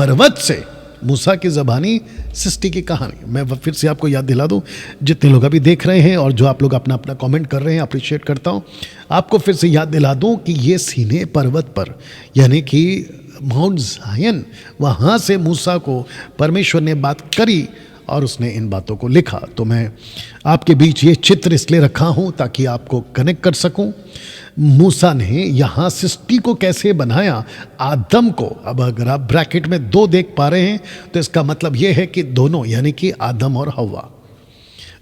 पर्वत से मूसा की ज़बानी सृष्टि की कहानी। मैं फिर से आपको याद दिला दूं, जितने लोग अभी देख रहे हैं और जो आप लोग अपना अपना कमेंट कर रहे हैं, अप्रिशिएट करता हूं। आपको फिर से याद दिला दूं कि ये सीने पर्वत पर, यानी कि माउंट ज़ायन, वहाँ से मूसा को परमेश्वर ने बात करी और उसने इन बातों को लिखा। तो मैं आपके बीच ये चित्र इसलिए रखा हूँ ताकि आपको कनेक्ट कर सकूँ। मूसा ने यहाँ सृष्टि को कैसे बनाया, आदम को। अब अगर आप ब्रैकेट में 2 देख पा रहे हैं तो इसका मतलब ये है कि दोनों, यानी कि आदम और हव्वा।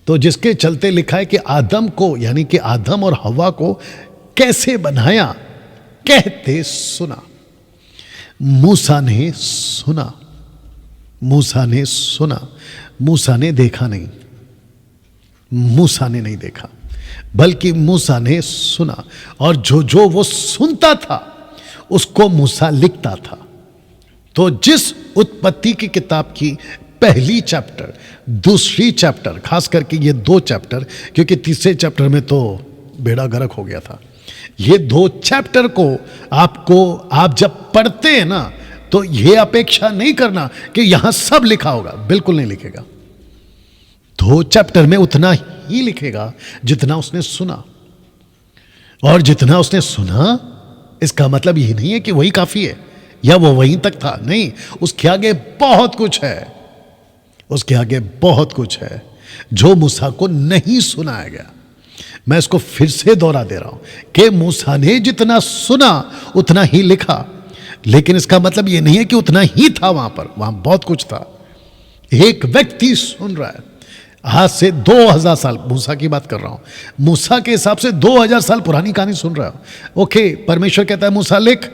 तो जिसके चलते लिखा है कि आदम को, यानी कि आदम और हव्वा को कैसे बनाया, कहते सुना। मूसा ने सुना, मूसा ने सुना, मूसा ने देखा नहीं, मूसा ने नहीं देखा, बल्कि मूसा ने सुना। और जो जो वो सुनता था उसको मूसा लिखता था। तो जिस उत्पत्ति की किताब की पहली चैप्टर, दूसरी चैप्टर, खास करके ये 2 चैप्टर, क्योंकि तीसरे चैप्टर में तो बेड़ा गर्क हो गया था, ये 2 चैप्टर को आप जब पढ़ते हैं ना, तो ये अपेक्षा नहीं करना कि यहां सब लिखा होगा, बिल्कुल नहीं लिखेगा। 2 चैप्टर में उतना ही लिखेगा जितना उसने सुना। और जितना उसने सुना, इसका मतलब ये नहीं है कि वही काफी है या वो वहीं तक था, नहीं, उसके आगे बहुत कुछ है, उसके आगे बहुत कुछ है जो मूसा को नहीं सुनाया गया। मैं इसको फिर से दोहरा दे रहा हूं कि मूसा ने जितना सुना उतना ही लिखा, लेकिन इसका मतलब यह नहीं है कि उतना ही था वहां पर, वहां बहुत कुछ था। एक व्यक्ति सुन रहा है, आज से 2000 साल, मूसा की बात कर रहा हूं, मूसा के हिसाब से 2000 साल पुरानी कहानी सुन रहा हूं। ओके, परमेश्वर कहता है मूसा लिख,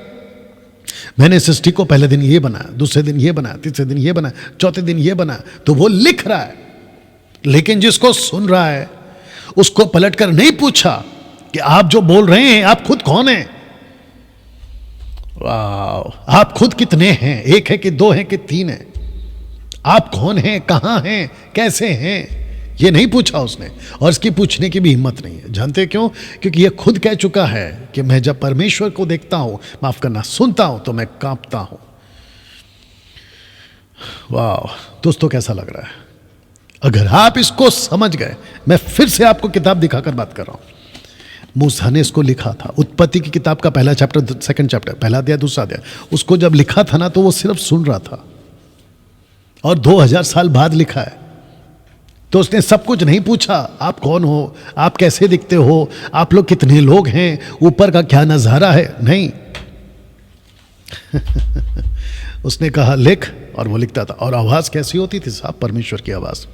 मैंने सृष्टि को पहले दिन ये बनाया, दूसरे दिन ये बनाया, तीसरे दिन ये बनाया, चौथे दिन ये बनाया। तो वो लिख रहा है, लेकिन जिसको सुन रहा है उसको पलटकर नहीं पूछा कि आप जो बोल रहे हैं आप खुद कौन हैं, वाह, आप खुद कितने हैं, 1 है कि 2 हैं कि 3 हैं, आप कौन हैं, कहां हैं, कैसे हैं, ये नहीं पूछा उसने। और इसकी पूछने की भी हिम्मत नहीं है। जानते क्यों? क्योंकि ये खुद कह चुका है कि मैं जब परमेश्वर को देखता हूं, माफ करना, सुनता हूं, तो मैं कांपता हूं। वाह दोस्तों, कैसा लग रहा है? अगर आप इसको समझ गए, मैं फिर से आपको किताब दिखाकर बात कर रहा हूं। मूसा ने इसको लिखा था, उत्पत्ति की किताब का पहला चैप्टर, सेकंड चैप्टर, पहला अध्याय, दूसरा अध्याय, उसको जब लिखा था ना, तो वो सिर्फ सुन रहा था। और 2000 साल बाद लिखा है, तो उसने सब कुछ नहीं पूछा, आप कौन हो, आप कैसे दिखते हो, आप लोग कितने लोग हैं, ऊपर का क्या नजारा है, नहीं। उसने कहा लिख, और वो लिखता था। और आवाज कैसी होती थी साहब? परमेश्वर की आवाज।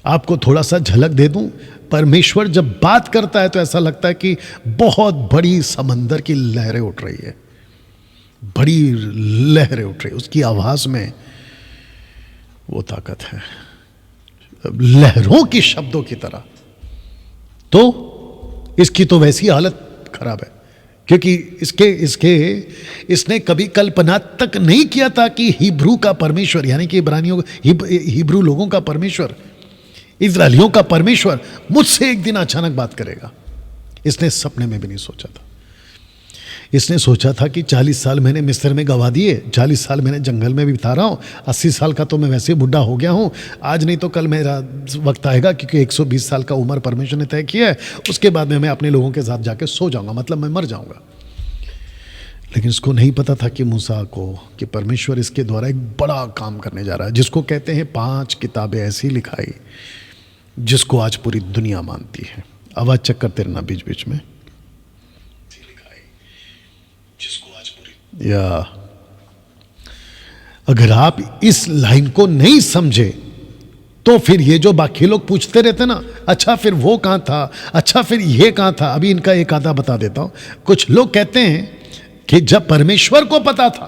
आपको थोड़ा सा झलक दे दूं, परमेश्वर जब बात करता है तो ऐसा लगता है कि बहुत बड़ी समंदर की लहरें उठ रही है, बड़ी लहरें उठ रही है। उसकी आवाज में वो ताकत है, लहरों की शब्दों की तरह। तो इसकी तो वैसी हालत खराब है, क्योंकि इसने कभी कल्पना तक नहीं किया था कि हिब्रू का परमेश्वर, यानी कि इब्रानियों, हिब्रू लोगों का परमेश्वर, इजरायलियों का परमेश्वर मुझसे एक दिन अचानक बात करेगा। इसने सपने में भी नहीं सोचा था। इसने सोचा था कि 40 साल मैंने मिस्र में गवा दिए, 40 साल मैंने जंगल में भी बिता रहा हूँ, 80 साल का तो मैं वैसे बुढ़ा हो गया हूँ, आज नहीं तो कल मेरा वक्त आएगा, क्योंकि 120 साल का उम्र परमेश्वर ने तय किया है, उसके बाद में मैं अपने लोगों के साथ जाके सो जाऊँगा, मतलब मैं मर जाऊँगा। लेकिन इसको नहीं पता था कि मूसा को, कि परमेश्वर इसके द्वारा एक बड़ा काम करने जा रहा है, जिसको कहते हैं 5 किताबें ऐसी लिखाई, जिसको आज पूरी दुनिया मानती है। आवाज चेक करते रहना बीच बीच में, जिसको आज पूरी, या अगर आप इस लाइन को नहीं समझे तो फिर ये जो बाकी लोग पूछते रहते ना, अच्छा फिर वो कहां था, अच्छा फिर ये कहां था, अभी इनका एक आधा बता देता हूं। कुछ लोग कहते हैं कि जब परमेश्वर को पता था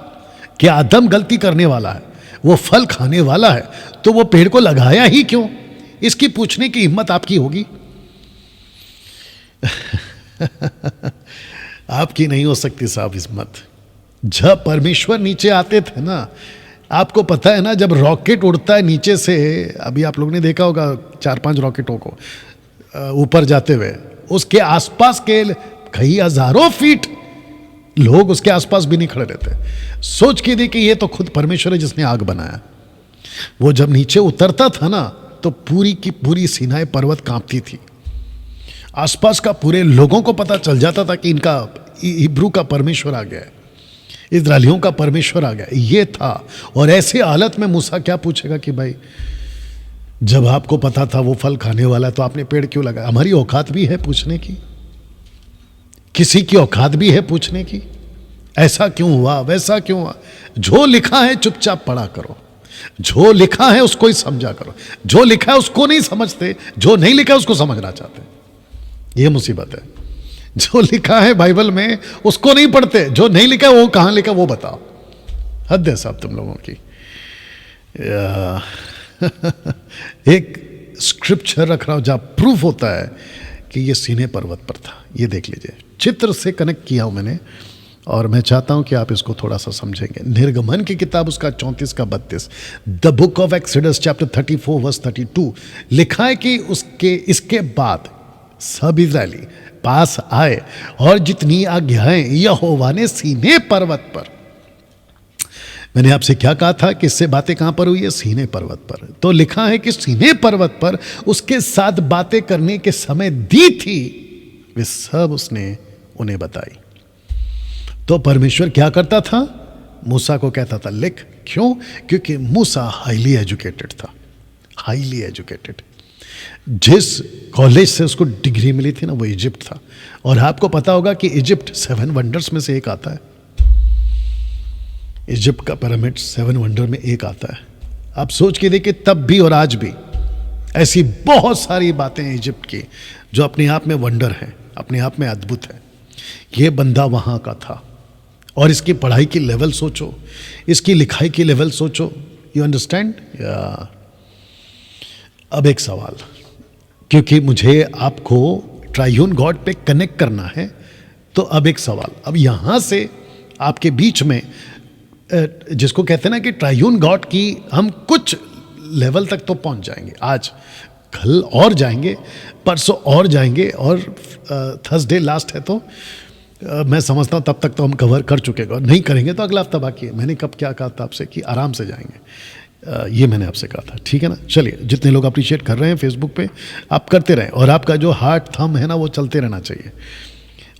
कि आदम गलती करने वाला है, वो फल खाने वाला है, तो वो पेड़ को लगाया ही क्यों? इसकी पूछने की हिम्मत आपकी होगी? आपकी नहीं हो सकती साहब हिम्मत। जब परमेश्वर नीचे आते थे ना, आपको पता है ना, जब रॉकेट उड़ता है नीचे से, अभी आप लोगों ने देखा होगा 4-5 रॉकेटों को ऊपर जाते हुए, उसके आसपास के कई हजारों फीट लोग उसके आसपास भी नहीं खड़े रहते। सोच के देखिए, ये तो खुद परमेश्वर है जिसने आग बनाया। वो जब नीचे उतरता था ना, तो पूरी की पूरी सीनाई पर्वत कांपती थी। आसपास का पूरे लोगों को पता चल जाता था कि इनका इब्रू का परमेश्वर आ गया है, इस्राएलियों का परमेश्वर आ गया। ये था। और ऐसे हालत में मूसा क्या पूछेगा कि भाई जब आपको पता था वो फल खाने वाला है तो आपने पेड़ क्यों लगाया? हमारी औकात भी है पूछने की, किसी की औकात भी है पूछने की, ऐसा क्यों हुआ, वैसा क्यों हुआ? जो लिखा है चुपचाप पढ़ा करो, जो लिखा है उसको ही समझा करो। जो लिखा है उसको नहीं समझते, जो नहीं लिखा है उसको समझना चाहते। ये मुसीबत है। जो लिखा है बाइबल में उसको नहीं पढ़ते, जो नहीं लिखा वो कहां लिखा वो बताओ। हद है साहब तुम लोगों की। एक स्क्रिप्चर रख रहा हूं जहां प्रूफ होता है कि ये सीने पर्वत पर था। ये देख लीजिए, चित्र से कनेक्ट किया हूं मैंने, और मैं चाहता हूं कि आप इसको थोड़ा सा समझेंगे। निर्गमन की किताब उसका 34 का 32, the book of Exodus chapter 34 verse 32 लिखा है कि इसके बाद सब इजरायली पास आए और जितनी आज्ञाएं यहोवा ने सीने पर्वत पर, मैंने आपसे क्या कहा था कि इससे बातें कहां पर हुई है? सीने पर्वत पर। तो लिखा है कि सीने पर्वत पर उसके साथ बातें करने के समय दी थी, वे सब उसने उन्हें बताई। तो परमेश्वर क्या करता था? मूसा को कहता था लिख। क्यों? क्योंकि मूसा हाईली एजुकेटेड था, हाईली एजुकेटेड। जिस कॉलेज से उसको डिग्री मिली थी ना, वो इजिप्ट था। और आपको पता होगा कि इजिप्ट 7 वंडर्स में से एक आता है। इजिप्ट का पिरामिड 7 वंडर में एक आता है। आप सोच के देखिए, तब भी और आज भी ऐसी बहुत सारी बातें हैं इजिप्ट की जो अपने आप में वंडर हैं, अपने आप में अद्भुत है। ये बंदा वहाँ का था। और इसकी पढ़ाई की लेवल सोचो, इसकी लिखाई की लेवल सोचो। You understand? अब एक सवाल, क्योंकि मुझे आपको ट्रायून गॉड पे कनेक्ट करना है, तो अब एक सवाल। अब यहाँ से आपके बीच में जिसको कहते हैं ना कि ट्रायून गॉड की हम कुछ लेवल तक तो पहुँच जाएंगे, आज कल और जाएंगे, परसों और जाएंगे, और थर्सडे लास्ट है तो मैं समझता हूँ तब तक तो हम कवर कर चुके हैं। नहीं करेंगे तो अगला हफ्ता बाकी है। मैंने कब क्या कहा था आपसे कि आराम से जाएंगे, ये मैंने आपसे कहा था, ठीक है ना? चलिए, जितने लोग अप्रिशिएट कर रहे हैं फेसबुक पे, आप करते रहें, और आपका जो हार्ट थंब है ना वो चलते रहना चाहिए,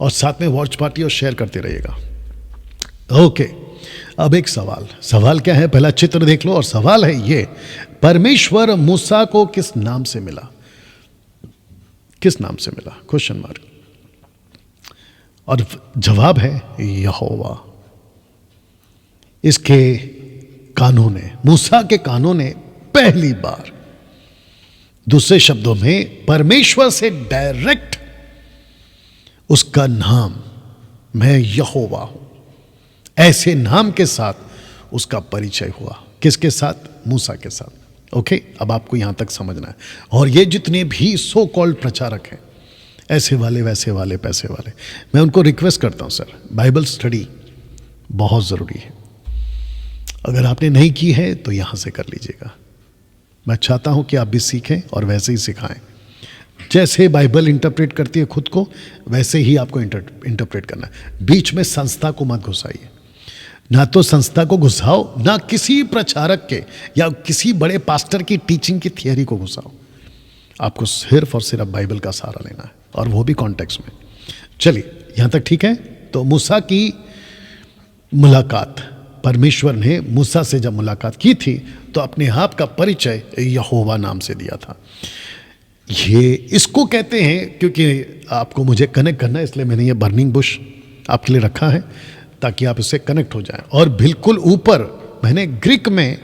और साथ में वॉच पार्टी और शेयर करते रहिएगा। ओके, अब एक सवाल क्या है? पहला चित्र देख लो, और सवाल है ये, परमेश्वर मूसा को किस नाम से मिला? किस नाम से मिला? Question mark. और जवाब है यहोवा। इसके कानों ने, मूसा के कानों ने पहली बार, दूसरे शब्दों में परमेश्वर से डायरेक्ट उसका नाम, मैं यहोवा हूं, ऐसे नाम के साथ उसका परिचय हुआ। किसके साथ? मूसा के साथ। ओके, अब आपको यहां तक समझना है। और ये जितने भी सो कॉल्ड प्रचारक हैं, ऐसे वाले, वैसे वाले, पैसे वाले, मैं उनको रिक्वेस्ट करता हूं, सर बाइबल स्टडी बहुत ज़रूरी है। अगर आपने नहीं की है तो यहाँ से कर लीजिएगा। मैं चाहता हूँ कि आप भी सीखें और वैसे ही सिखाएं। जैसे बाइबल इंटरप्रेट करती है खुद को, वैसे ही आपको इंटरप्रेट करना है। बीच में संस्था को मत घुसाइए, ना तो संस्था को घुसाओ, ना किसी प्रचारक के या किसी बड़े पास्टर की टीचिंग की थियरी को घुसाओ। आपको सिर्फ और सिर्फ बाइबल का सहारा लेना है, और वो भी कॉन्टेक्स्ट में। चलिए, यहाँ तक ठीक है? तो मूसा की मुलाकात, परमेश्वर ने मूसा से जब मुलाकात की थी तो अपने आप का परिचय यहोवा नाम से दिया था। ये इसको कहते हैं, क्योंकि आपको मुझे कनेक्ट करना है, इसलिए मैंने ये बर्निंग बुश आपके लिए रखा है ताकि आप इससे कनेक्ट हो जाएं। और बिल्कुल ऊपर मैंने ग्रीक में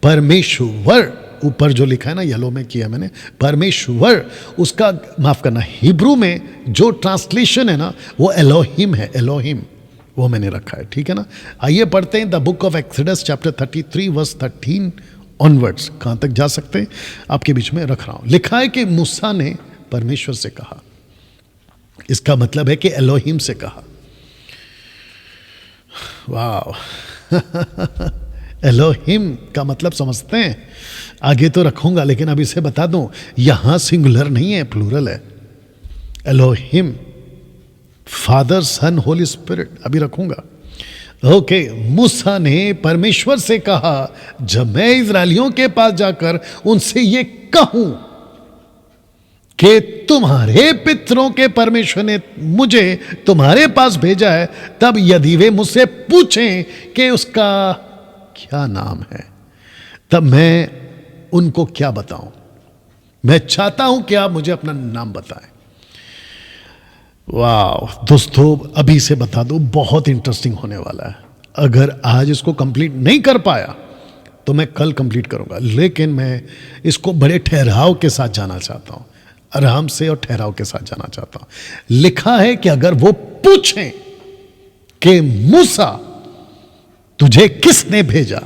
परमेश्वर, ऊपर जो लिखा है ना, येलो में किया मैंने, परमेश्वर, उसका माफ करना, हिब्रू में जो ट्रांसलेशन है ना वो एलोहिम है, एलोहिम, वो मैंने रखा है, ठीक है ना? आइए पढ़ते हैं the book of Exodus chapter 33 verse 13 onwards. कहां तक जा सकते हैं आपके बीच में रख रहा हूं। लिखा है कि मूसा ने परमेश्वर से कहा, इसका मतलब है कि एलोहिम से कहा। वाह एलोहिम का मतलब समझते हैं? आगे तो रखूंगा, लेकिन अब इसे बता दूं, यहां सिंगुलर नहीं है, प्लूरल है। Elohim father son holy spirit, अभी रखूंगा। ओके, मूसा ने परमेश्वर से कहा, जब मैं इजरायलियों के पास जाकर उनसे ये कहूं कि तुम्हारे पितरों के परमेश्वर ने मुझे तुम्हारे पास भेजा है, तब यदि वे मुझसे पूछें कि उसका क्या नाम है, तब मैं उनको क्या बताऊं? मैं चाहता हूं कि आप मुझे अपना नाम बताएं। वाह दोस्तों, अभी से बता दो, बहुत इंटरेस्टिंग होने वाला है। अगर आज इसको कंप्लीट नहीं कर पाया तो मैं कल कंप्लीट करूंगा, लेकिन मैं इसको बड़े ठहराव के साथ जाना चाहता हूं, आराम से और ठहराव के साथ जाना चाहता हूं। लिखा है कि अगर वो पूछें कि मूसा तुझे किसने भेजा,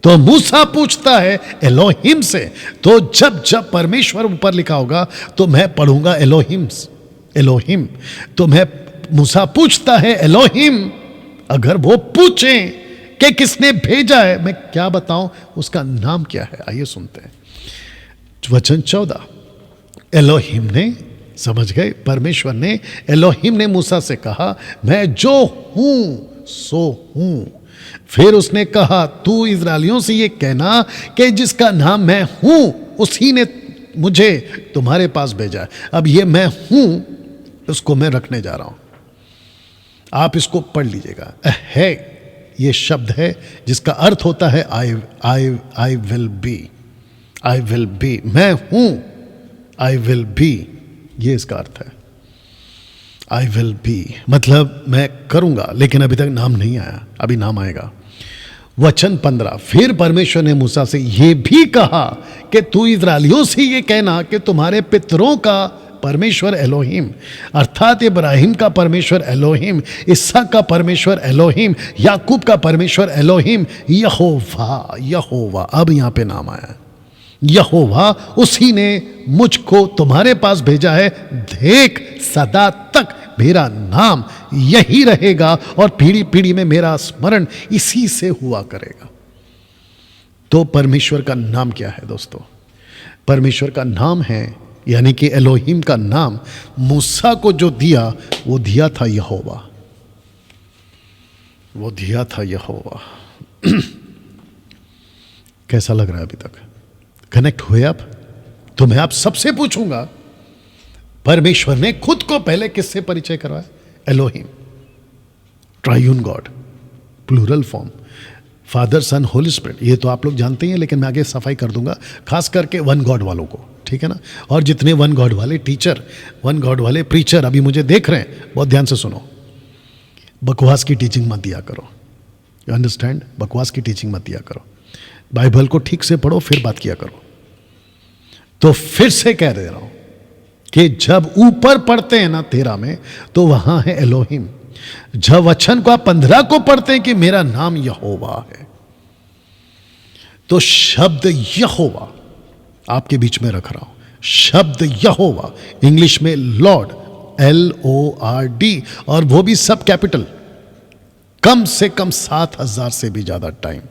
तो मूसा पूछता है एलोहिम से। तो जब जब परमेश्वर ऊपर लिखा होगा तो मैं पढ़ूंगा एलोहिम। तो मैं, मूसा पूछता है एलोहिम, अगर वो पूछें कि किसने भेजा है, मैं क्या बताऊं, उसका नाम क्या है? आइए सुनते हैं वचन 14। एलोहिम ने, समझ गए, परमेश्वर ने, एलोहिम ने मूसा से कहा, मैं जो हूं सो हूं। फिर उसने कहा, तू इजरायलियों से ये कहना कि जिसका नाम मैं हूं उसी ने मुझे तुम्हारे पास भेजा है। अब ये मैं हूं, उसको मैं रखने जा रहा हूं, आप इसको पढ़ लीजिएगा। है ये शब्द है जिसका अर्थ होता है आई विल बी, मैं हूं, आई विल बी, ये इसका अर्थ है। आई विल बी मतलब मैं करूंगा, लेकिन अभी तक नाम नहीं आया, अभी नाम आएगा। वचन 15, फिर परमेश्वर ने मूसा से यह भी कहा कि तू इजरायलियों से ये कहना कि तुम्हारे पितरों का परमेश्वर एलोहिम, अर्थात इब्राहिम का परमेश्वर एलोहिम, इसहाक का परमेश्वर एलोहिम, याकूब का परमेश्वर एलोहिम यहोवा, अब यहां पे नाम आया, यहोवा उसी ने मुझको तुम्हारे पास भेजा है। देख, सदा तक मेरा नाम यही रहेगा और पीढ़ी पीढ़ी में मेरा स्मरण इसी से हुआ करेगा। तो परमेश्वर का नाम क्या है दोस्तों? परमेश्वर का नाम है, यानी कि एलोहिम का नाम मूसा को जो दिया, वो दिया था यहोवा, वो दिया था यहोवा। कैसा लग रहा है अभी तक? कनेक्ट हुए आप? तो मैं आप सबसे पूछूंगा, परमेश्वर ने खुद को पहले किससे परिचय करवाया? Elohim, triune God, plural form, father son holy spirit, ये तो आप लोग जानते ही हैं, लेकिन मैं आगे सफाई कर दूंगा, खास करके वन गॉड वालों को, ठीक है ना? और जितने वन गॉड वाले टीचर, वन गॉड वाले प्रीचर अभी मुझे देख रहे हैं, बहुत ध्यान से सुनो, बकवास की टीचिंग मत दिया करो, यू अंडरस्टैंड? बकवास की टीचिंग मत दिया करो, बाइबल को ठीक से पढ़ो फिर बात किया करो। तो फिर से कह दे रहा हूं कि जब ऊपर पढ़ते हैं ना 13 में, तो वहां है एलोहिम। जब वचन को आप 15 को पढ़ते हैं कि मेरा नाम यहोवा है, तो शब्द यहोवा आपके बीच में रख रहा हूं, शब्द यहोवा, इंग्लिश में लॉर्ड, LORD, और वो भी सब कैपिटल, कम से कम 7000 से भी ज्यादा टाइम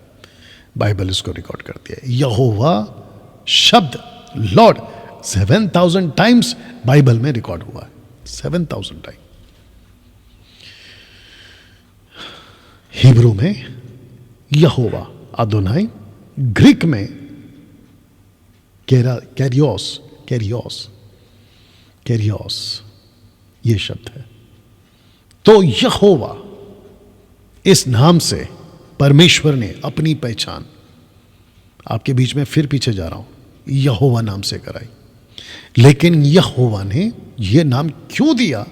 बाइबल इसको रिकॉर्ड करती है। यहोवा शब्द लॉर्ड 7000 टाइम्स बाइबल में रिकॉर्ड हुआ है, 7000 टाइम। हिब्रू में यहोवा अदोनाई, ग्रीक में कैरियोस ये शब्द है। तो यहोवा, इस नाम से परमेश्वर ने अपनी पहचान, आपके बीच में फिर पीछे जा रहा हूं, यहोवा नाम से कराई। लेकिन यहोवा ने यह नाम क्यों दिया,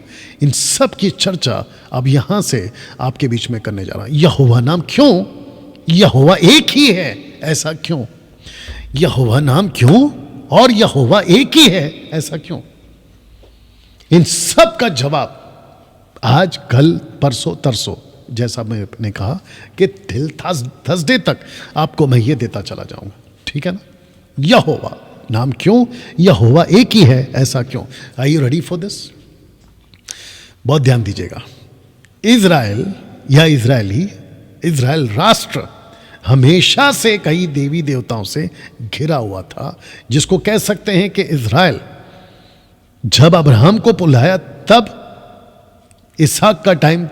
इन सब की चर्चा अब यहां से आपके बीच में करने जा रहा हूं। यहोवा नाम क्यों? यहोवा एक ही है, ऐसा क्यों? यहोवा नाम क्यों और यहोवा एक ही है, ऐसा क्यों? इन सब का जवाब आज, कल, परसों, तरसों, जैसा मैंने कहा कि टिल थर्सडे तक आपको मैं ये देता चला जाऊंगा, ठीक है ना? यहोवा नाम क्यों, यहोवा एक ही है, ऐसा क्यों? Are you ready for this? बहुत ध्यान दीजिएगा। इजराइल या इजराइल राष्ट्र हमेशा से कई देवी देवताओं से घिरा हुआ था, जिसको कह सकते हैं कि इजराइल जब अब्राहम को बुलाया तब इसहाक का टाइम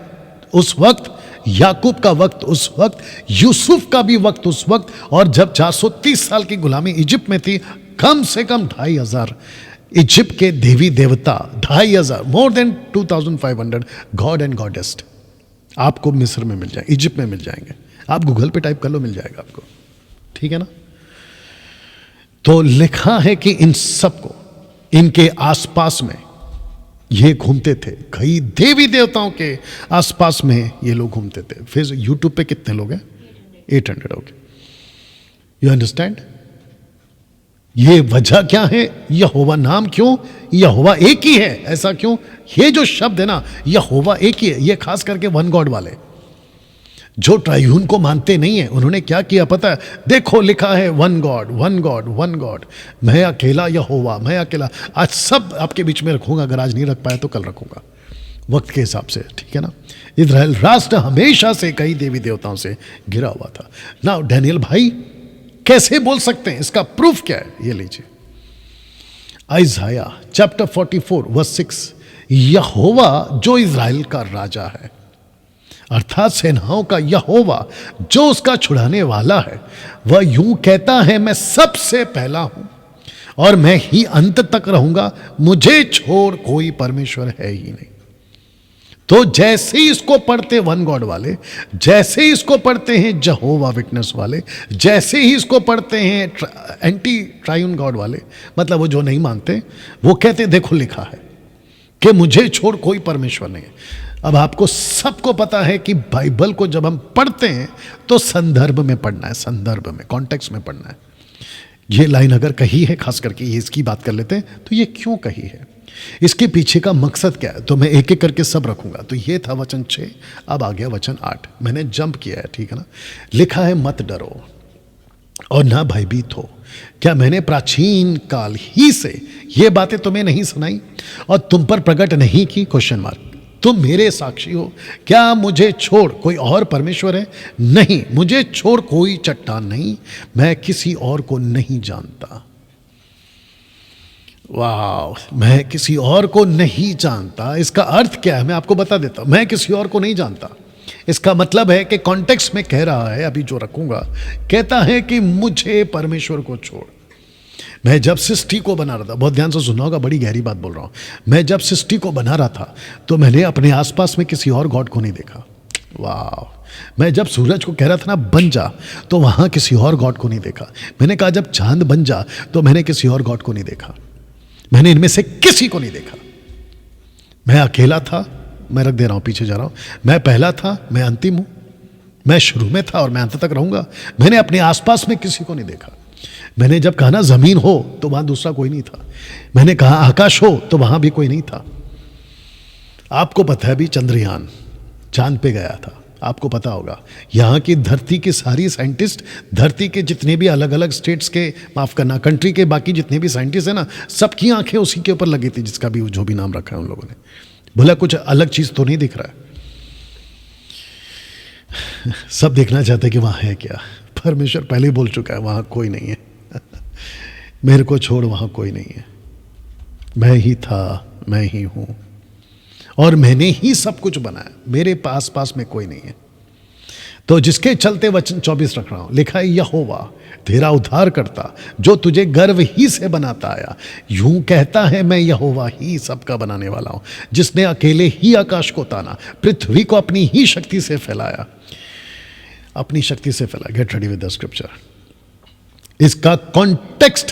उस वक्त, याकूब का वक्त उस वक्त, यूसुफ का भी वक्त उस वक्त, और जब 430 साल की गुलामी इजिप्ट में थी, कम से कम 2500 इजिप्ट के देवी देवता, 2500, मोर देन 2500 गॉड एंड गॉडेस्ट आपको मिस्र में मिल जाएंगे, इजिप्ट में मिल जाएंगे। आप गूगल पे टाइप कर लो, मिल जाएगा आपको, ठीक है ना। तो लिखा है कि इन सबको, इनके आसपास में ये घूमते थे, कई देवी देवताओं के आसपास में ये लोग घूमते थे। फिर यूट्यूब पे कितने लोग हैं? 800। Okay, you understand? ये वजह क्या है? यहोवा नाम क्यों? यहोवा एक ही है, ऐसा क्यों? ये जो शब्द है ना, यहोवा एक ही है, ये खास करके वन गॉड वाले जो ट्रायून को मानते नहीं है, उन्होंने क्या किया पता है? देखो लिखा है one God, one God, one God, मैं अकेला यहोवा, मैं अकेला। आज सब आपके बीच में रखूंगा, अगर आज नहीं रख पाया तो कल रखूंगा वक्त के हिसाब से, ठीक है ना। इजराइल राष्ट्र हमेशा से कई देवी देवताओं से घिरा हुआ था ना। डैनियल भाई कैसे बोल सकते हैं? इसका प्रूफ क्या है? ये लीजिए, आइज़ाया चैप्टर 44 वर्स 6, यहोवा जो इजराइल का राजा है, अर्थात सेनाओं का यहोवा जो उसका छुड़ाने वाला है, वह यूं कहता है, मैं सबसे पहला हूं और मैं ही अंत तक रहूंगा, मुझे छोड़ कोई परमेश्वर है ही नहीं। तो जैसे ही इसको पढ़ते वन गॉड वाले, जैसे ही इसको पढ़ते हैं जहोवा विटनेस वाले, जैसे ही इसको पढ़ते हैं एंटी ट्रायून गॉड वाले, मतलब वो जो नहीं मानते, वो कहते देखो लिखा है कि मुझे छोड़ कोई परमेश्वर नहीं है। अब आपको सबको पता है कि बाइबल को जब हम पढ़ते हैं तो संदर्भ में पढ़ना है, संदर्भ में, कॉन्टेक्स्ट में पढ़ना है। ये लाइन अगर कही है, खास करके ये इसकी बात कर लेते हैं, तो ये क्यों कही है, इसके पीछे का मकसद क्या है, तो मैं एक एक करके सब रखूंगा। तो ये था वचन 6, अब आ गया वचन 8, मैंने जंप किया है, ठीक है ना। लिखा है मत डरो और ना भयभीत हो, क्या मैंने प्राचीन काल ही से ये बातें तुम्हें नहीं सुनाई और तुम पर प्रकट नहीं की? Question mark. तुम मेरे साक्षी हो। क्या मुझे छोड़ कोई और परमेश्वर है? नहीं, मुझे छोड़ कोई चट्टान नहीं, मैं किसी और को नहीं जानता। वाह, मैं किसी और को नहीं जानता, इसका अर्थ क्या है मैं आपको बता देता हूं। मैं किसी और को नहीं जानता, इसका मतलब है कि कॉन्टेक्स्ट में कह रहा है, अभी जो रखूंगा, कहता है कि मुझे परमेश्वर को छोड़। मैं जब सृष्टि को बना रहा था, बहुत ध्यान से सुनना होगा, बड़ी गहरी बात बोल रहा हूं। मैं जब सृष्टि को बना रहा था तो मैंने अपने आसपास में किसी और गॉड को नहीं देखा। वाह, मैं जब सूरज को कह रहा था ना बन जा, तो वहां किसी और गॉड को नहीं देखा। मैंने कहा जब चांद बन जा, तो मैंने किसी और गॉड को नहीं देखा। मैंने इनमें से किसी को नहीं देखा। मैं अकेला था, मैं रख दे रहा हूं, पीछे जा रहा हूं। मैं पहला था, मैं अंतिम हूं, मैं शुरू में था और मैं अंत तक रहूंगा। मैंने अपने आसपास में किसी को नहीं देखा। मैंने जब कहा ना जमीन हो, तो वहां दूसरा कोई नहीं था। मैंने कहा आकाश हो, तो वहां भी कोई नहीं था। आपको पता है अभी चंद्रयान चांद पे गया था, आपको पता होगा। यहाँ की धरती के सारी साइंटिस्ट, धरती के जितने भी अलग अलग स्टेट्स के, माफ करना कंट्री के बाकी जितने भी साइंटिस्ट हैं ना, सबकी आंखें उसी के ऊपर लगी थी, जिसका भी जो भी नाम रखा है उन लोगों ने। बोला कुछ अलग चीज तो नहीं दिख रहा है। सब देखना चाहते कि वहां है क्या। परमेश्वर पहले ही बोल चुका है वहां कोई नहीं है। मेरे को छोड़ वहां कोई नहीं है। मैं ही था, मैं ही हूं और मैंने ही सब कुछ बनाया, मेरे पास में कोई नहीं है। तो जिसके चलते वचन 24 रख रहा हूं, लिखा है यहोवा तेरा उद्धार करता, जो तुझे गर्व ही से बनाता आया, यूं कहता है मैं यहोवा ही सबका बनाने वाला हूं, जिसने अकेले ही आकाश को ताना, पृथ्वी को अपनी ही शक्ति से फैलाया, अपनी शक्ति से फैलाया। Get ready with the scripture. इसका कॉन्टेक्स्ट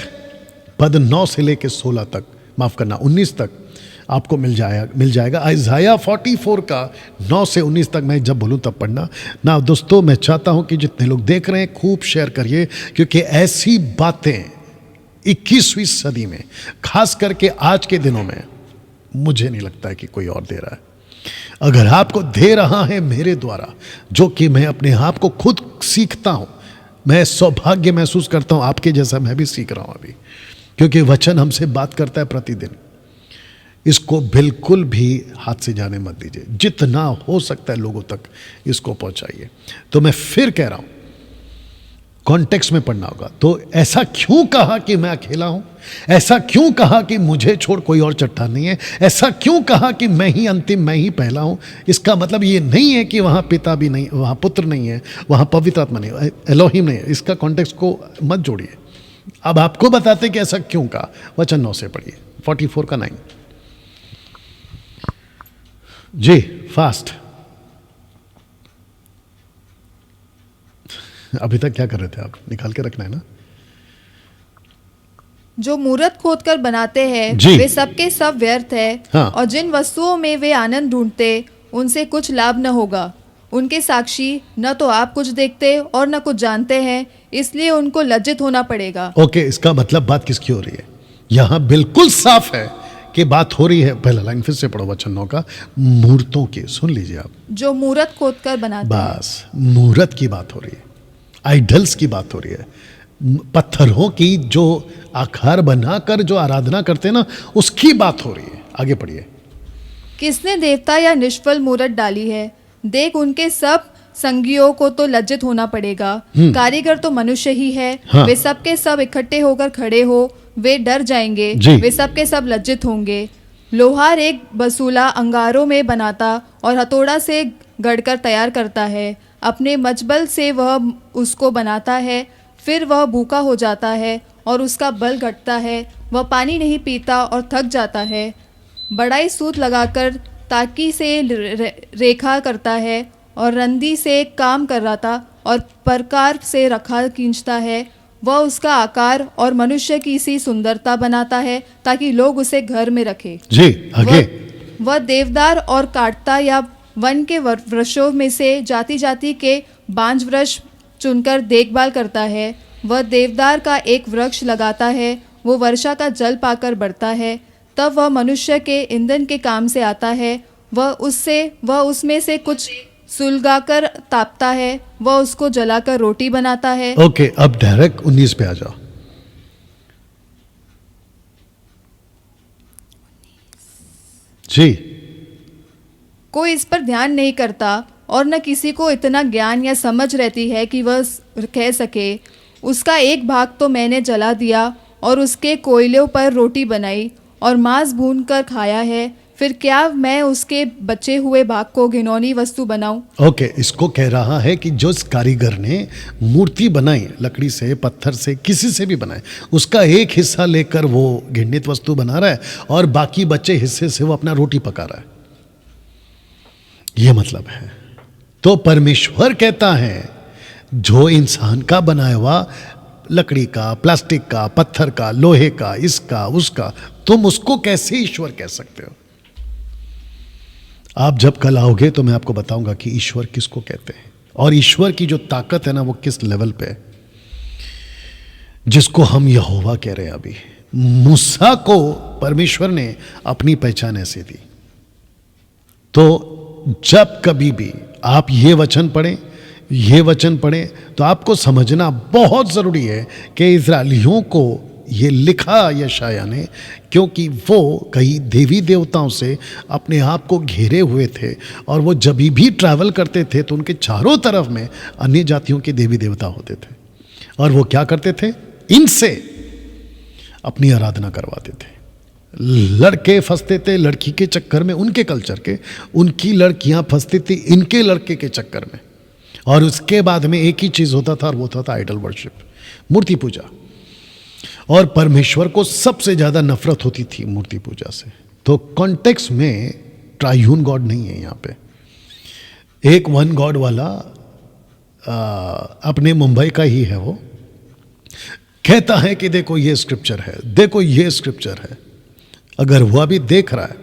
पद 9 से लेकर 16 तक, माफ करना 19 तक आपको मिल जाएगा। आइज़ाया 44 का 9 से 19 तक मैं जब बोलूं तब पढ़ना ना। दोस्तों मैं चाहता हूं कि जितने लोग देख रहे हैं खूब शेयर करिए, क्योंकि ऐसी बातें 21वीं सदी में, खास करके आज के दिनों में, मुझे नहीं लगता है कि कोई और दे रहा है। अगर आपको दे रहा है मेरे द्वारा, जो कि मैं अपने आप को खुद सीखता हूं, मैं सौभाग्य महसूस करता हूं, आपके जैसा मैं भी सीख रहा हूं अभी, क्योंकि वचन हमसे बात करता है प्रतिदिन। इसको बिल्कुल भी हाथ से जाने मत दीजिए, जितना हो सकता है लोगों तक इसको पहुंचाइए। तो मैं फिर कह रहा हूं, कॉन्टेक्स्ट में पढ़ना होगा। तो ऐसा क्यों कहा कि मैं अकेला हूं, ऐसा क्यों कहा कि मुझे छोड़ कोई और चट्टान नहीं है, ऐसा क्यों कहा कि मैं ही अंतिम, मैं ही पहला हूं। इसका मतलब ये नहीं है कि वहां पिता भी नहीं, वहां पुत्र नहीं है, वहां पवित्र आत्मा नहीं है, एलोहिम नहीं है। इसका कॉन्टेक्स्ट को मत जोड़िए। अब आपको बताते कि ऐसा क्यों कहा। वचन 9 से पढ़िए, 44 का 9 जी, फास्ट। अभी तक क्या कर रहे थे आप? निकाल के रखना है ना। जो मूरत खोदकर बनाते हैं जी। वे सबके सब व्यर्थ है। हाँ। और जिन वस्तुओं में वे आनंद ढूंढते उनसे कुछ लाभ न होगा। उनके साक्षी न तो आप कुछ देखते और न कुछ जानते हैं, इसलिए उनको लज्जित होना पड़ेगा। ओके, इसका मतलब बात किसकी हो रही है? यहां बिल्कुल साफ है कि बात हो रही है, पहला लाइन फिर से पढ़ो वचन 9 का, मूर्तों की। सुन लीजिए आप, जो मूरत खोदकर बनाते हैं। बस मूर्त की बात हो रही है, आइडल्स की बात हो रही है, पत्थरों की जो आकार बनाकर जो आराधना करते हैं ना, उसकी बात हो रही है। आगे पढ़िए। किसने देवता या निष्फल मूरत डाली है? देख उनके सब संगियों को तो लज्जित होना पड़ेगा। कारीगर तो मनुष्य ही है। हाँ। वे सबके सब इकट्ठे होकर खड़े हो, वे डर जाएंगे। जी। वे सबके सब लज्जित होंगे। लोहार एक बसूला अंगारों में बनाता और हथौड़ा से गढ़कर तैयार करता है। अपने मजबल से वह उसको बनाता है, फिर वह भूखा हो जाता है और उसका बल घटता है। वह पानी नहीं पीता और थक जाता है। बड़ाई सूत लगाकर ताकी से रेखा करता है और रंदी से काम कराता और परकार से रखा खींचता है। वह उसका आकार और मनुष्य की सी सुंदरता बनाता है ताकि लोग उसे घर में रखे। जी, आगे। वह देवदार और काटता या वन के वृक्षों में से जाति जाति के बांज वृक्ष चुनकर देखभाल करता है। वह देवदार का एक वृक्ष लगाता है, वो वर्षा का जल पाकर बढ़ता है। तब वह मनुष्य के ईंधन के काम से आता है। वह उसमें से कुछ सुलगाकर तापता है, वह उसको जलाकर रोटी बनाता है। ओके, अब डायरेक्ट 19 पे आ जाओ। जी। कोई इस पर ध्यान नहीं करता और न किसी को इतना ज्ञान या समझ रहती है कि वह कह सके, उसका एक भाग तो मैंने जला दिया और उसके कोयलों पर रोटी बनाई और मांस भून कर खाया है। फिर क्या मैं उसके बचे हुए भाग को घिनौनी वस्तु बनाऊं? ओके, इसको कह रहा है कि जो इस कारीगर ने मूर्ति बनाई, लकड़ी से, पत्थर से, किसी से भी बनाए, उसका एक हिस्सा लेकर वो घृणित वस्तु बना रहा है और बाकी बचे हिस्से से वो अपना रोटी पका रहा है। ये मतलब है। तो परमेश्वर कहता है जो इंसान का बनाया हुआ, लकड़ी का, प्लास्टिक का, पत्थर का, लोहे का, इसका उसका, तुम उसको कैसे ईश्वर कह सकते हो? आप जब कल आओगे तो मैं आपको बताऊंगा कि ईश्वर किसको कहते हैं और ईश्वर की जो ताकत है ना, वो किस लेवल पे है, जिसको हम यहोवा कह रहे हैं। अभी मूसा को परमेश्वर ने अपनी पहचान ऐसे दी। तो जब कभी भी आप ये वचन पढ़ें तो आपको समझना बहुत ज़रूरी है कि इज़राइलियों को ये लिखा यशाया ने, क्योंकि वो कई देवी देवताओं से अपने आप को घेरे हुए थे और वो जब भी ट्रैवल करते थे तो उनके चारों तरफ में अन्य जातियों के देवी देवता होते थे और वो क्या करते थे, इनसे अपनी आराधना करवाते थे। लड़के फंसते थे लड़की के चक्कर में, उनके कल्चर के, उनकी लड़कियां फंसती थी इनके लड़के के चक्कर में, और उसके बाद में एक ही चीज़ होता था और वो था आइडल वर्शिप, मूर्ति पूजा। और परमेश्वर को सबसे ज़्यादा नफरत होती थी मूर्ति पूजा से। तो कॉन्टेक्स्ट में ट्रायून गॉड नहीं है यहाँ पे। एक वन गॉड वाला अपने मुंबई का ही है, वो कहता है कि देखो ये स्क्रिप्चर है, देखो ये स्क्रिप्चर है। अगर वो अभी देख रहा है,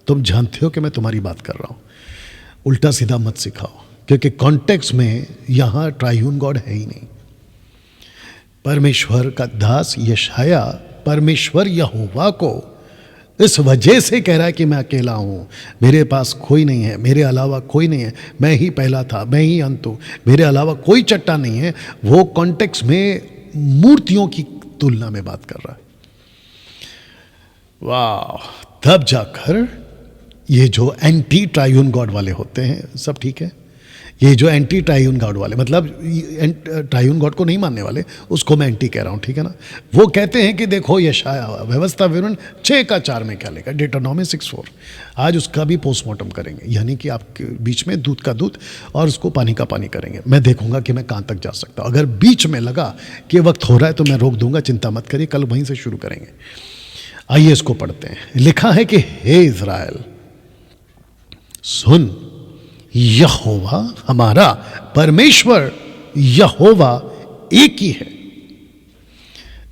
तुम जानते हो कि मैं तुम्हारी बात कर रहा हूँ। उल्टा सीधा मत सिखाओ, क्योंकि कॉन्टेक्स्ट में यहाँ ट्रायून गॉड है ही नहीं। परमेश्वर का दास यशाया परमेश्वर यहोवा को इस वजह से कह रहा है कि मैं अकेला हूँ, मेरे पास कोई नहीं है, मेरे अलावा कोई नहीं है, मैं ही पहला था, मैं ही अंत हूँ, मेरे अलावा कोई चट्टान नहीं है। वो कॉन्टेक्स्ट में मूर्तियों की तुलना में बात कर रहा है। वाह! तब जाकर ये जो एंटी ट्रायून गॉड वाले होते हैं, सब ठीक है, ये जो एंटी ट्रायून गॉड वाले, मतलब ट्रायून गॉड को नहीं मानने वाले, उसको मैं एंटी कह रहा हूँ, ठीक है ना। वो कहते हैं कि देखो यशाया व्यवस्था विवरण 6:4 में क्या लिखा, डिटरनॉमी 6:4। आज उसका भी पोस्टमार्टम करेंगे, यानी कि आपके बीच में दूध का दूध और उसको पानी का पानी करेंगे। मैं देखूंगा कि मैं कहाँ तक जा सकता हूँ। अगर बीच में लगा कि वक्त हो रहा है तो मैं रोक दूंगा, चिंता मत करिए, कल वहीं से शुरू करेंगे। आइए इसको पढ़ते हैं। लिखा है कि हे इज़राइल सुन, यहोवा हमारा परमेश्वर यहोवा एक ही है,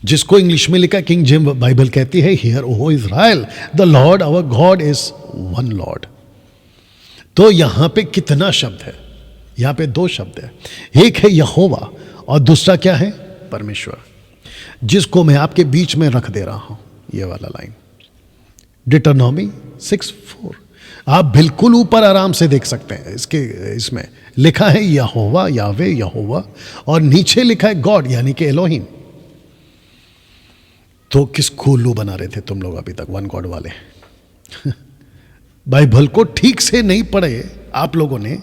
जिसको इंग्लिश में लिखा किंग जेम्स बाइबल कहती है hear O Israel the Lord our God is one Lord. तो यहां पे कितना शब्द है? यहां पे 2 शब्द है, एक है यहोवा और दूसरा क्या है? परमेश्वर, जिसको मैं आपके बीच में रख दे रहा हूं, ये वाला लाइन डिटरनॉमी 6:4। आप बिल्कुल ऊपर आराम से देख सकते हैं, इसमें लिखा है यहोवा, यावे, यहोवा, और नीचे लिखा है गॉड, यानी कि एलोहिम। तो किसको उल्लू बना रहे थे तुम लोग अभी तक, वन गॉड वाले? बाइबल को ठीक से नहीं पढ़े आप लोगों ने,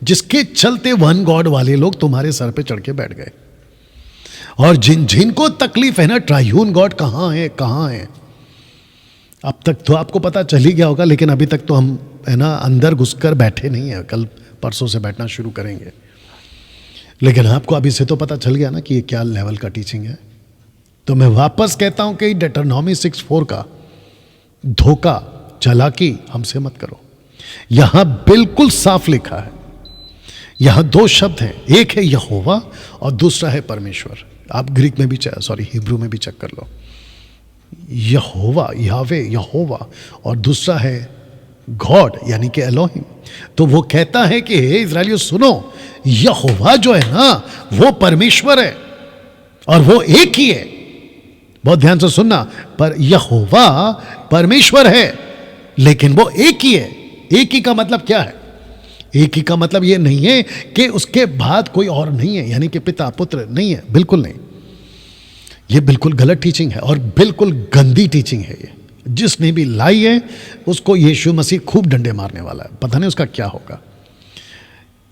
जिसके चलते वन गॉड वाले लोग तुम्हारे सर पे चढ़ के बैठ गए। और जिनको तकलीफ है ना, ट्रायून गॉड कहां है कहां है, अब तक तो आपको पता चल ही गया होगा, लेकिन अभी तक तो हम है ना अंदर घुसकर बैठे नहीं है, कल परसों से बैठना शुरू करेंगे। लेकिन आपको अभी से तो पता चल गया ना कि ये क्या लेवल का टीचिंग है। तो मैं वापस कहता हूं कि डिटरनॉमी 6:4 का धोखा, चालाकी हमसे मत करो। यहां बिल्कुल साफ लिखा है, यहां 2 शब्द हैं, एक है यहोवा और दूसरा है परमेश्वर। आप ग्रीक में भी हिब्रू में भी चेक कर लो, यहोवा, यावे, यहोवा, और दूसरा है गॉड, यानी कि एलोहिम। तो वो कहता है कि हे इज़राइलियों सुनो, यहोवा जो है ना वो परमेश्वर है और वो एक ही है। बहुत ध्यान से सुनना, पर यहोवा परमेश्वर है लेकिन वो एक ही है। एक ही का मतलब क्या है? एक ही का मतलब ये नहीं है कि उसके बाद कोई और नहीं है, यानी कि पिता पुत्र नहीं है, बिल्कुल नहीं। ये बिल्कुल गलत टीचिंग है और बिल्कुल गंदी टीचिंग है। ये जिसने भी लाई है उसको यीशु मसीह खूब डंडे मारने वाला है, पता नहीं उसका क्या होगा।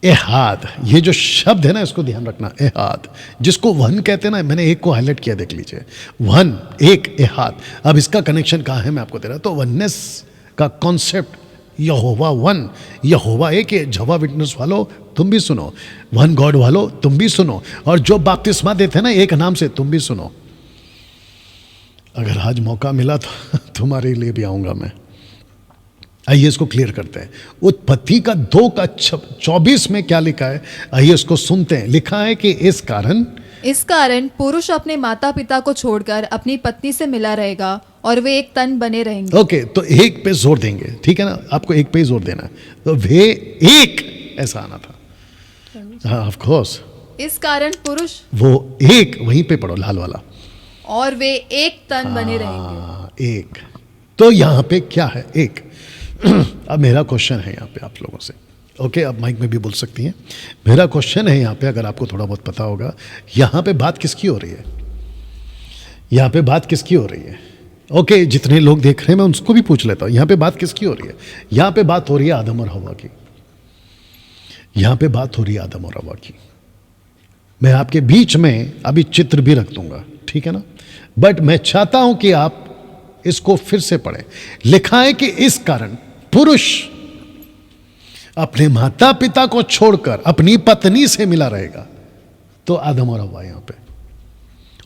एहाद, ये जो शब्द है ना, इसको ध्यान रखना। एहाद, जिसको वन कहते हैं ना, मैंने एक को हाईलाइट किया, देख लीजिए, वन, एक, एहाद। अब इसका कनेक्शन कहाँ है मैं आपको दे रहा हूं। तो वननेस का कॉन्सेप्ट, यहोवा वन, यहोवा एक है। जवा विटनेस वालो तुम भी सुनो, वन गॉड वालो तुम भी सुनो, और जो बपतिस्मा देते हैं ना एक नाम से, तुम भी सुनो। अगर आज मौका मिला तो तुम्हारे लिए भी आऊंगा मैं। आइए इसको क्लियर करते हैं। उत्पत्ति का 2:24 में क्या लिखा है, आइए इसको सुनते हैं। लिखा है कि इस कारण पुरुष अपने माता पिता को छोड़कर अपनी पत्नी से मिला रहेगा और वे एक तन बने रहेंगे। ओके, तो एक पे जोर देंगे, ठीक है ना, आपको एक पे ही जोर देना है। तो वे एक, ऐसा आना था, हाँ ऑफ कोर्स। इस कारण पुरुष, वो एक, वहीं पे पढ़ो लाल वाला, और वे एक तन बने रहेंगे। एक, तो यहां पे क्या है? एक। अब मेरा क्वेश्चन है यहाँ पे आप लोगों से, ओके, अब माइक में भी बोल सकती हैं। मेरा क्वेश्चन है यहाँ पे, अगर आपको थोड़ा बहुत पता होगा, यहाँ पे बात किसकी हो रही है? यहाँ पे बात किसकी हो रही है? ओके, जितने लोग देख रहे हैं मैं उनको भी पूछ लेता हूँ, यहाँ पे बात किसकी हो रही है? यहाँ पे बात हो रही है आदम और हवा की। यहाँ पे बात हो रही है आदम और हवा की। मैं आपके बीच में अभी चित्र भी रख दूंगा, ठीक है ना, बट मैं चाहता हूं कि आप इसको फिर से पढ़ें। लिखा है कि इस कारण पुरुष अपने माता पिता को छोड़कर अपनी पत्नी से मिला रहेगा। तो आदम और हवा यहां पे,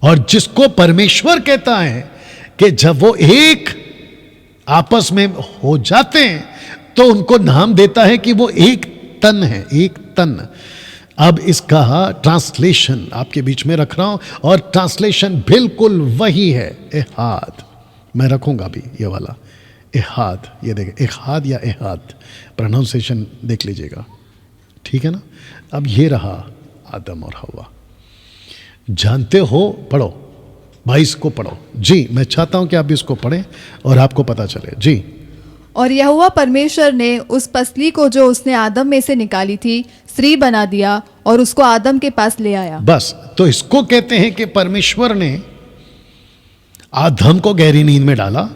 और जिसको परमेश्वर कहता है कि जब वो एक आपस में हो जाते हैं तो उनको नाम देता है कि वो एक तन है, एक तन। अब इसका ट्रांसलेशन आपके बीच में रख रहा हूं, और ट्रांसलेशन बिल्कुल वही है, एहाद। मैं रखूंगा अभी ये वाला एहाद, ये देखें, एहाद या एहाद, प्रोनाउंसिएशन देख लीजिएगा, ठीक है ना। अब ये रहा आदम और हवा, जानते हो, पढ़ो 22 को पढ़ो जी। मैं चाहता हूं कि आप इसको पढ़ें और आपको पता चले जी। और यहोवा परमेश्वर ने उस पसली को जो उसने आदम में से निकाली थी स्त्री बना दिया और उसको आदम के पास ले आया। बस, तो इसको कहते हैं कि परमेश्वर ने आदम को गहरी नींद में डाला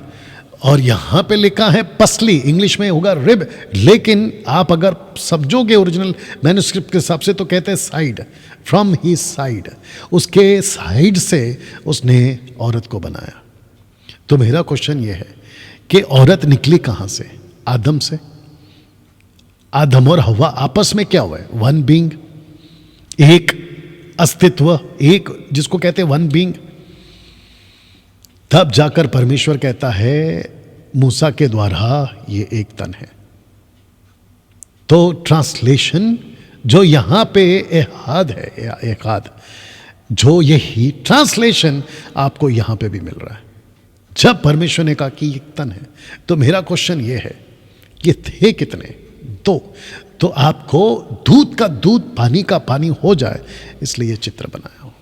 और यहां पे लिखा है पसली, इंग्लिश में होगा रिब, लेकिन आप अगर समझोगे ओरिजिनल मैन्युस्क्रिप्ट के हिसाब से तो कहते हैं साइड, फ्रॉम ही साइड, उसके साइड से उसने औरत को बनाया। तो मेरा क्वेश्चन यह है कि औरत निकली कहां से? आदम से। आदम और हवा आपस में क्या हुआ है? वन बीइंग, एक अस्तित्व, एक जिसको कहते हैं वन बीइंग। तब जाकर परमेश्वर कहता है मूसा के द्वारा ये एक तन है। तो ट्रांसलेशन जो यहां पे एहाद है, एहाद, जो यही ट्रांसलेशन आपको यहां पे भी मिल रहा है। जब परमेश्वर ने कहा कि एक तन है, तो मेरा क्वेश्चन ये है कि थे कितने? दो। तो आपको दूध का दूध, पानी का पानी हो जाए, इसलिए ये चित्र बनाया हो।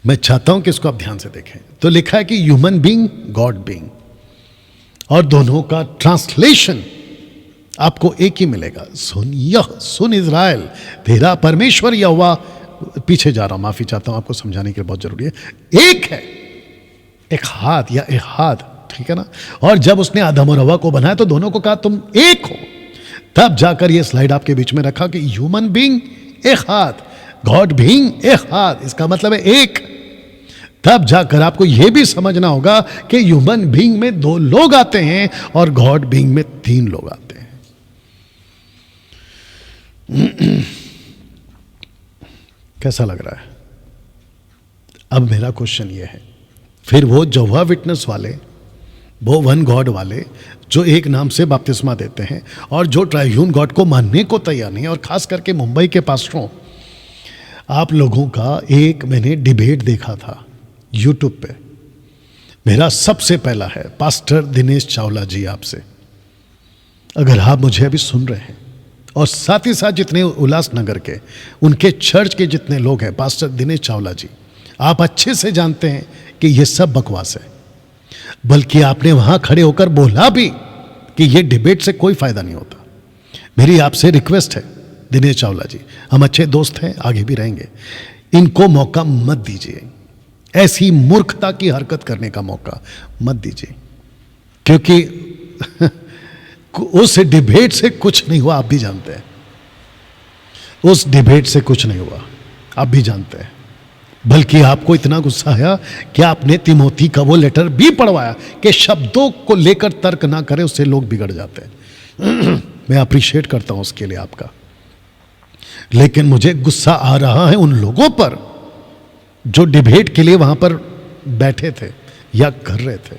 मैं चाहता हूं कि इसको आप ध्यान से देखें। तो लिखा है कि ह्यूमन बीइंग, गॉड बीइंग, और दोनों का ट्रांसलेशन आपको एक ही मिलेगा। सुन इज़राइल, तेरा परमेश्वर यहोवा, पीछे जा रहा हूं, माफी चाहता हूं, आपको समझाने के लिए बहुत जरूरी है। एक है, एक हाथ या एक हाथ, ठीक है ना। और जब उसने आदम और हवा को बनाया तो दोनों को कहा तुम एक हो। तब जाकर ये स्लाइड आपके बीच में रखा कि ह्यूमन बीइंग एक हाथ, गॉड बीइंग एक हाथ, इसका मतलब है एक। तब जाकर आपको यह भी समझना होगा कि ह्यूमन बीइंग में दो लोग आते हैं और गॉड बीइंग में तीन लोग आते हैं। कैसा लग रहा है? अब मेरा क्वेश्चन यह है, फिर वो जहोवा विटनेस वाले, वो वन गॉड वाले जो एक नाम से बपतिस्मा देते हैं और जो ट्राइयून गॉड को मानने को तैयार नहीं, और खास करके मुंबई के पास्टरों, आप लोगों का एक मैंने डिबेट देखा था यूट्यूब पे। मेरा सबसे पहला है पास्टर दिनेश चावला जी, आपसे अगर आप मुझे अभी सुन रहे हैं, और साथ ही साथ जितने उल्लासनगर के उनके चर्च के जितने लोग हैं, पास्टर दिनेश चावला जी, आप अच्छे से जानते हैं कि ये सब बकवास है। बल्कि आपने वहां खड़े होकर बोला भी कि ये डिबेट से कोई फायदा नहीं होता। मेरी आपसे रिक्वेस्ट है दिनेश चावला जी, हम अच्छे दोस्त हैं, आगे भी रहेंगे, इनको मौका मत दीजिए, ऐसी मूर्खता की हरकत करने का मौका मत दीजिए, क्योंकि उस डिबेट से कुछ नहीं हुआ, आप भी जानते हैं। उस डिबेट से कुछ नहीं हुआ, आप भी जानते हैं। बल्कि आपको इतना गुस्सा आया कि आपने तिमोथी का वो लेटर भी पढ़वाया कि शब्दों को लेकर तर्क ना करें, उससे लोग बिगड़ जाते हैं। मैं अप्रिशिएट करता हूं उसके लिए आपका, लेकिन मुझे गुस्सा आ रहा है उन लोगों पर जो डिबेट के लिए वहां पर बैठे थे या कर रहे थे।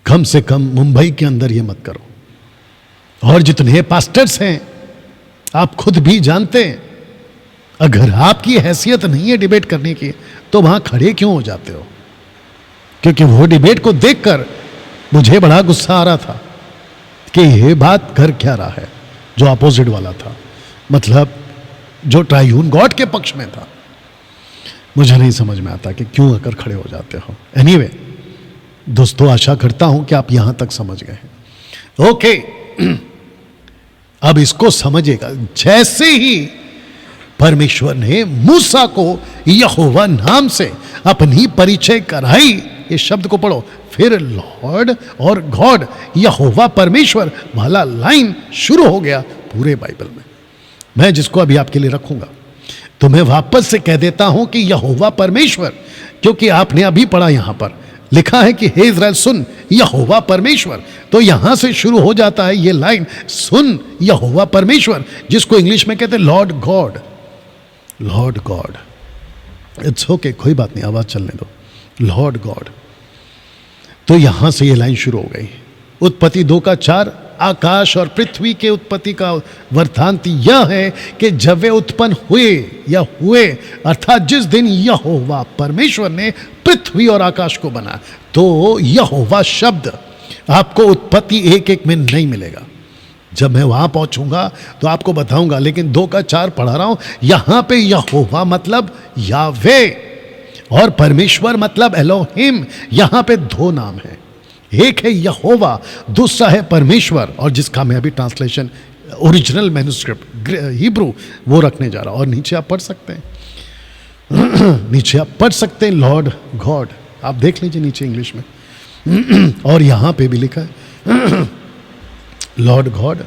कम से कम मुंबई के अंदर ये मत करो। और जितने पास्टर्स हैं, आप खुद भी जानते हैं, अगर आपकी हैसियत नहीं है डिबेट करने की, तो वहां खड़े क्यों हो जाते हो? क्योंकि वो डिबेट को देखकर मुझे बड़ा गुस्सा आ रहा था कि ये बात कर क्या रहा है जो अपोजिट वाला था, मतलब जो ट्राइयून गॉड के पक्ष में था। मुझे नहीं समझ में आता कि क्यों आकर खड़े हो जाते हो। एनीवे दोस्तों, आशा करता हूं कि आप यहां तक समझ गए हैं। ओके, अब इसको समझिएगा। जैसे ही परमेश्वर ने मूसा को यहोवा नाम से अपनी परिचय कराई, ये शब्द को पढ़ो, फिर लॉर्ड और गॉड, यहोवा परमेश्वर वाला लाइन शुरू हो गया पूरे बाइबल में। मैं जिसको अभी आपके लिए रखूंगा, तो मैं वापस से कह देता हूं कि यहोवा परमेश्वर, क्योंकि आपने अभी पढ़ा, यहां पर लिखा है कि हे इज़राइल सुन यहोवा परमेश्वर, तो यहां से शुरू हो जाता है ये लाइन, सुन यहोवा परमेश्वर, जिसको इंग्लिश में कहते हैं Lord God. Lord God, it's okay, कोई बात नहीं, आवाज चलने दो। लॉर्ड गॉड, तो यहां से ये लाइन शुरू हो गई। उत्पत्ति 2:4, आकाश और पृथ्वी के उत्पत्ति का वृत्तांत यह है कि जब वे उत्पन्न हुए या हुए, अर्थात जिस दिन यहोवा परमेश्वर ने पृथ्वी और आकाश को बनाया, तो यहोवा शब्द आपको उत्पत्ति 1:1 में नहीं मिलेगा। जब मैं वहां पहुंचूंगा तो आपको बताऊंगा, लेकिन 2:4 पढ़ा रहा हूं। यहां पे यहोवा मतलब यावे और परमेश्वर मतलब एलोहिम। यहां पे दो नाम हैं, एक है यहोवा, दूसरा है परमेश्वर, और जिसका मैं अभी ट्रांसलेशन ओरिजिनल मैन्युस्क्रिप्ट हिब्रू वो रखने जा रहा हूं, और नीचे आप पढ़ सकते हैं। नीचे आप पढ़ सकते हैं लॉर्ड गॉड, आप देख लीजिए नीचे इंग्लिश में और यहां पे भी लिखा है लॉर्ड गॉड।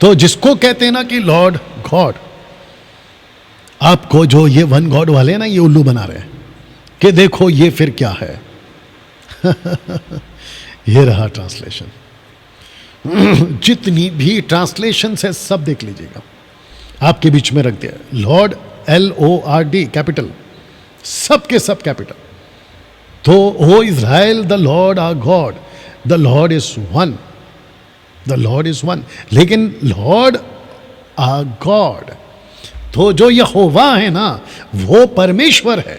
तो जिसको कहते हैं ना कि लॉर्ड गॉड, आपको जो ये वन गॉड वाले हैं ना, ये उल्लू बना रहे हैं कि देखो ये फिर क्या है। ये रहा ट्रांसलेशन। जितनी भी ट्रांसलेशन है सब देख लीजिएगा, आपके बीच में रख दिया लॉर्ड LORD कैपिटल, सब के सब कैपिटल। तो O Israel the Lord our god, the lord is one, the lord is one. लेकिन लॉर्ड आवर गॉड, तो जो यहोवा है ना वो परमेश्वर है।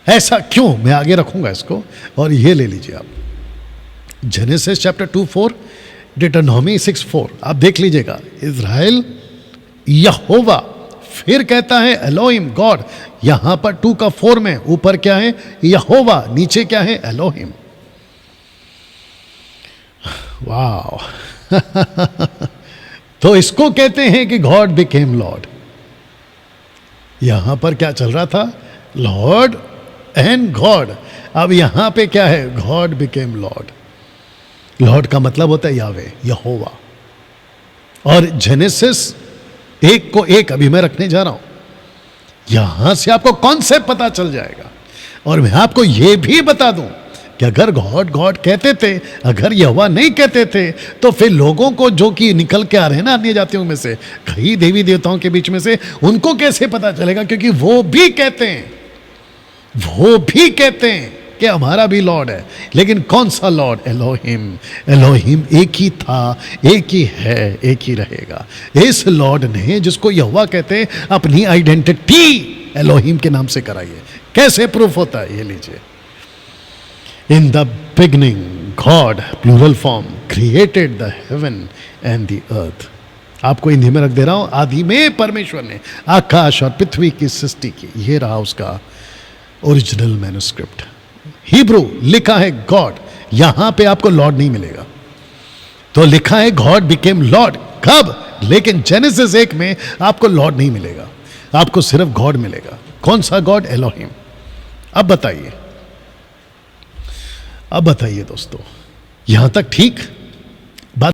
ऐसा क्यों, मैं आगे रखूंगा इसको। और ये ले लीजिए आप जेनेसिस चैप्टर 2:4, डिटरनॉमी 6:4, आप देख लीजिएगा। इज़राइल यहोवा, फिर कहता है एलोहिम गॉड, यहां पर 2 का 4 में ऊपर क्या है यहोवा, नीचे क्या है एलोहिम। वाह। तो इसको कहते हैं कि गॉड बिकेम लॉर्ड। यहां पर क्या चल रहा था, लॉर्ड एंड गॉड। अब यहां पे क्या है, गॉड बिकेम लॉर्ड। लॉर्ड का मतलब होता है यावे, यहोवा। और जेनेसिस 1 को 1 अभी मैं रखने जा रहा हूं, यहां से आपको कॉन्सेप्ट पता चल जाएगा। और मैं आपको यह भी बता दूं कि अगर गॉड गॉड कहते थे, अगर यहोवा नहीं कहते थे, तो फिर लोगों को जो कि निकल के आ रहे हैं ना अन्य जातियों में से, कई देवी देवताओं के बीच में से, उनको कैसे पता चलेगा? क्योंकि वो भी कहते हैं, वो भी कहते हैं कि हमारा भी लॉर्ड है। लेकिन कौन सा लॉर्ड? एलोहिम। एलोहिम एक ही था, एक ही है, एक ही रहेगा। इस लॉर्ड ने, जिसको यहोवा कहते हैं, अपनी आइडेंटिटी एलोहिम के नाम से कराई है। कैसे प्रूफ होता है, ये लीजिए। In the beginning God, plural form, created the heaven and the earth. आपको हिंदी में रख दे रहा हूं, आदि में परमेश्वर ने आकाश और पृथ्वी की सृष्टि की। ये रहा उसका ओरिजिनल मैन्युस्क्रिप्ट। हिब्रू लिखा है गॉड, यहां पे आपको लॉर्ड नहीं मिलेगा। तो लिखा है गॉड बिकेम लॉर्ड, कब? लेकिन जेनेसिस 1 में आपको लॉर्ड नहीं मिलेगा, आपको सिर्फ गॉड मिलेगा। कौन सा गॉड? एलोहिम। अब बताइए, अब बताइए दोस्तों, यहां तक ठीक?